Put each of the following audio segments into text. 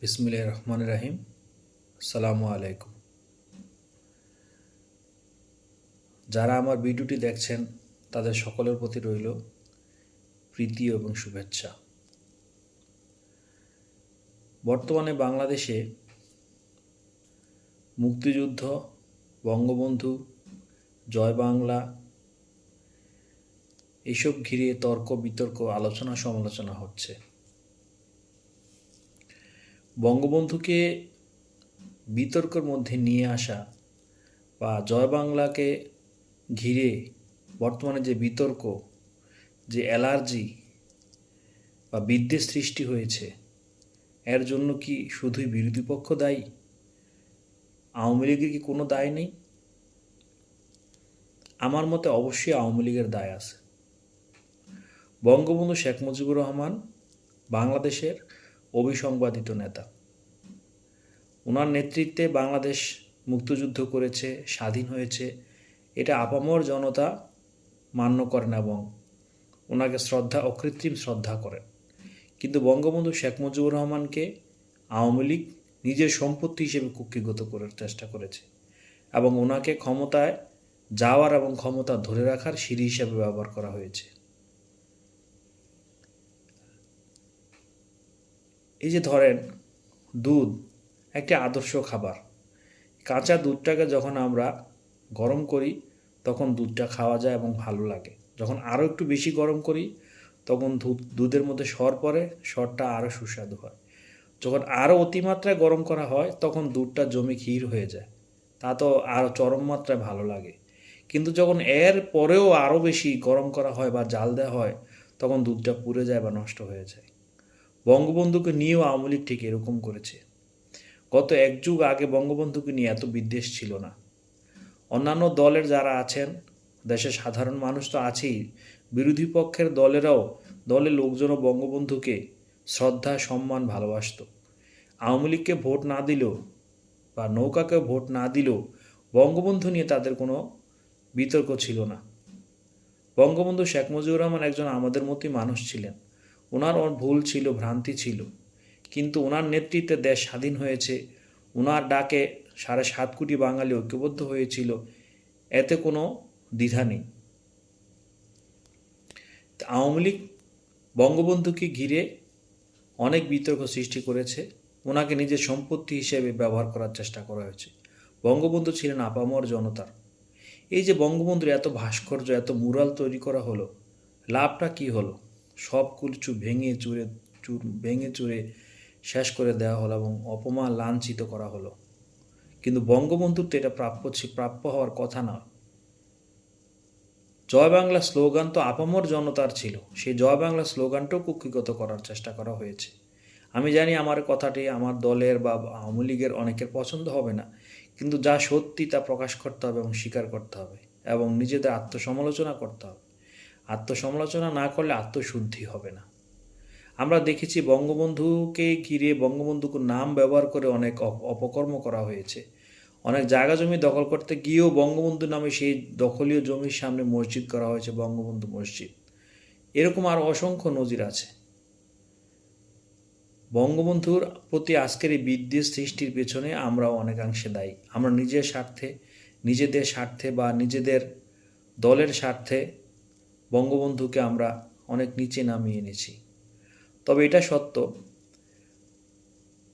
বিসমিল্লাহির রহমানির রহিম। আসসালামু আলাইকুম। যারা আমার ভিডিওটি দেখছেন তাদের সকলের প্রতি রইল প্রীতি এবং শুভেচ্ছা। বর্তমানে বাংলাদেশে মুক্তিযুদ্ধ, বঙ্গবন্ধু, জয় বাংলা এইসব ঘিরে তর্ক বিতর্ক, আলোচনা সমালোচনা হচ্ছে। বঙ্গবন্ধুকে বিতর্কের মধ্যে নিয়ে আসা বা জয় বাংলাকে ঘিরে বর্তমানে যে বিতর্ক, যে অ্যালার্জি বা বিদ্বেষ সৃষ্টি হয়েছে, এর জন্য কি শুধুই বিরোধী পক্ষ দায়ী? আওয়ামী লীগের কি কোনো দায় নেই? আমার মতে অবশ্যই আওয়ামী লীগের দায় আছে। বঙ্গবন্ধু শেখ মুজিবুর রহমান বাংলাদেশের অবিসংবাদিত নেতা। ওনার নেতৃত্বে বাংলাদেশ মুক্তিযুদ্ধ করেছে, স্বাধীন হয়েছে, এটা আপামর জনতা মান্য করেন এবং ওনাকে অকৃত্রিম শ্রদ্ধা করেন। কিন্তু বঙ্গবন্ধু শেখ মুজিবুর রহমানকে আওয়ামী লীগ নিজের সম্পত্তি হিসেবে কুক্ষিগত করার চেষ্টা করেছে এবং ওনাকে ক্ষমতায় যাওয়ার এবং ক্ষমতা ধরে রাখার সিঁড়ি হিসেবে ব্যবহার করা হয়েছে। এই যে ধরেন, দুধ একটি আদর্শ খাবার। কাঁচা দুধটাকে যখন আমরা গরম করি তখন দুধটা খাওয়া যায় এবং ভালো লাগে। যখন আরও একটু বেশি গরম করি তখন দুধের মধ্যে সর পড়ে, সরটা আরও সুস্বাদু হয়। যখন আরও অতিমাত্রায় গরম করা হয় তখন দুধটা জমে ক্ষীর হয়ে যায়, তা তো আরও চরম মাত্রায় ভালো লাগে। কিন্তু যখন এর পরেও আরও বেশি গরম করা হয় বা জাল দেওয়া হয় তখন দুধটা পুড়ে যায় বা নষ্ট হয়ে যায়। বঙ্গবন্ধুকে নিয়েও আওয়ামী লীগ ঠিক এরকম করেছে। গত এক যুগ আগে বঙ্গবন্ধুকে নিয়ে এত বিদ্বেষ ছিল না। অন্যান্য দলের যারা আছেন, দেশের সাধারণ মানুষ তো আছেই, বিরোধী পক্ষের দলের লোকজনও বঙ্গবন্ধুকে শ্রদ্ধা, সম্মান, ভালোবাসত। আওয়ামী লীগকে ভোট না দিলেও বা নৌকাকে ভোট না দিলেও বঙ্গবন্ধু নিয়ে তাদের কোনো বিতর্ক ছিল না। বঙ্গবন্ধু শেখ মুজিবুর রহমান একজন আমাদের মতোই মানুষ ছিলেন। ওনার ভুল ছিল, ভ্রান্তি ছিল, কিন্তু ওনার নেতৃত্বে দেশ স্বাধীন হয়েছে। ওনার ডাকে 7.5 কোটি বাঙালি ঐক্যবদ্ধ হয়েছিল, এতে কোনো দ্বিধা নেই। আওয়ামী লীগ বঙ্গবন্ধুকে ঘিরে অনেক বিতর্ক সৃষ্টি করেছে। ওনাকে নিজের সম্পত্তি হিসেবে ব্যবহার করার চেষ্টা করা হয়েছে। বঙ্গবন্ধু ছিলেন আপামর জনতার। এই যে বঙ্গবন্ধুর এত ভাস্কর্য, এত মুরাল তৈরি করা হলো, লাভটা কি হলো? সব কিছু ভেঙে চুরে শেষ করে দেওয়া হলো এবং অপমান, লাঞ্ছিত করা হলো। কিন্তু বঙ্গবন্ধুর তো এটা প্রাপ্য হওয়ার কথা না। জয় বাংলা স্লোগান তো আপামর জনতার ছিল, সেই জয় বাংলা স্লোগানটাও কুক্ষিগত করার চেষ্টা করা হয়েছে। আমি জানি আমার কথাটি আমার দলের বা আওয়ামী লীগের অনেকের পছন্দ হবে না, কিন্তু যা সত্যি তা প্রকাশ করতে হবে এবং স্বীকার করতে হবে এবং নিজেদের আত্মসমালোচনা করতে হবে। আত্মসমালোচনা না করলে আত্মশুদ্ধি হবে না। আমরা দেখেছি বঙ্গবন্ধুকে ঘিরে বঙ্গবন্ধুকে নাম ব্যবহার করে অনেক অপকর্ম করা হয়েছে। অনেক জায়গা জমি দখল করতে গিয়েও বঙ্গবন্ধু নামে সেই দখলীয় জমির সামনে মসজিদ করা হয়েছে, বঙ্গবন্ধু মসজিদ। এরকম আরও অসংখ্য নজির আছে। বঙ্গবন্ধুর প্রতি আজকের এই বিদ্বেষ সৃষ্টির পেছনে আমরাও অনেকাংশে দায়ী। আমরা নিজেদের স্বার্থে বা নিজেদের দলের স্বার্থে বঙ্গবন্ধুকে আমরা অনেক নিচে নামিয়ে এনেছি। তবে এটা সত্য,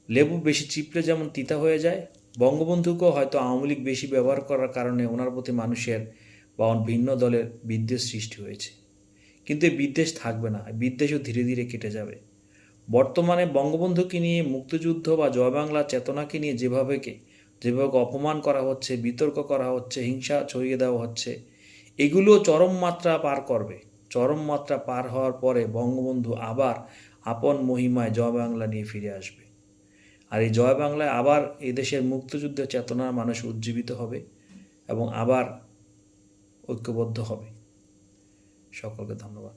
লেবু বেশি চিপড়ে যেমন তিতা হয়ে যায়, বঙ্গবন্ধুকেও হয়তো আওয়ামী লীগ বেশি ব্যবহার করার কারণে ওনার প্রতি মানুষের বা ভিন্ন দলের বিদ্বেষ সৃষ্টি হয়েছে। কিন্তু এই বিদ্বেষ থাকবে না, বিদ্বেষও ধীরে ধীরে কেটে যাবে। বর্তমানে বঙ্গবন্ধুকে নিয়ে, মুক্তিযুদ্ধ বা জয় বাংলা চেতনাকে নিয়ে যেভাবে অপমান করা হচ্ছে, বিতর্ক করা হচ্ছে, হিংসা ছড়িয়ে দেওয়া হচ্ছে, এগুলো চরম মাত্রা পার করবে। চরম মাত্রা পার হওয়ার পরে বঙ্গবন্ধু আবার আপন মহিমায় জয় বাংলা নিয়ে ফিরে আসবে। আর এই জয় বাংলায় আবার এদেশের মুক্তিযুদ্ধের চেতনার মানুষ উজ্জীবিত হবে এবং আবার ঐক্যবদ্ধ হবে। সকলকে ধন্যবাদ।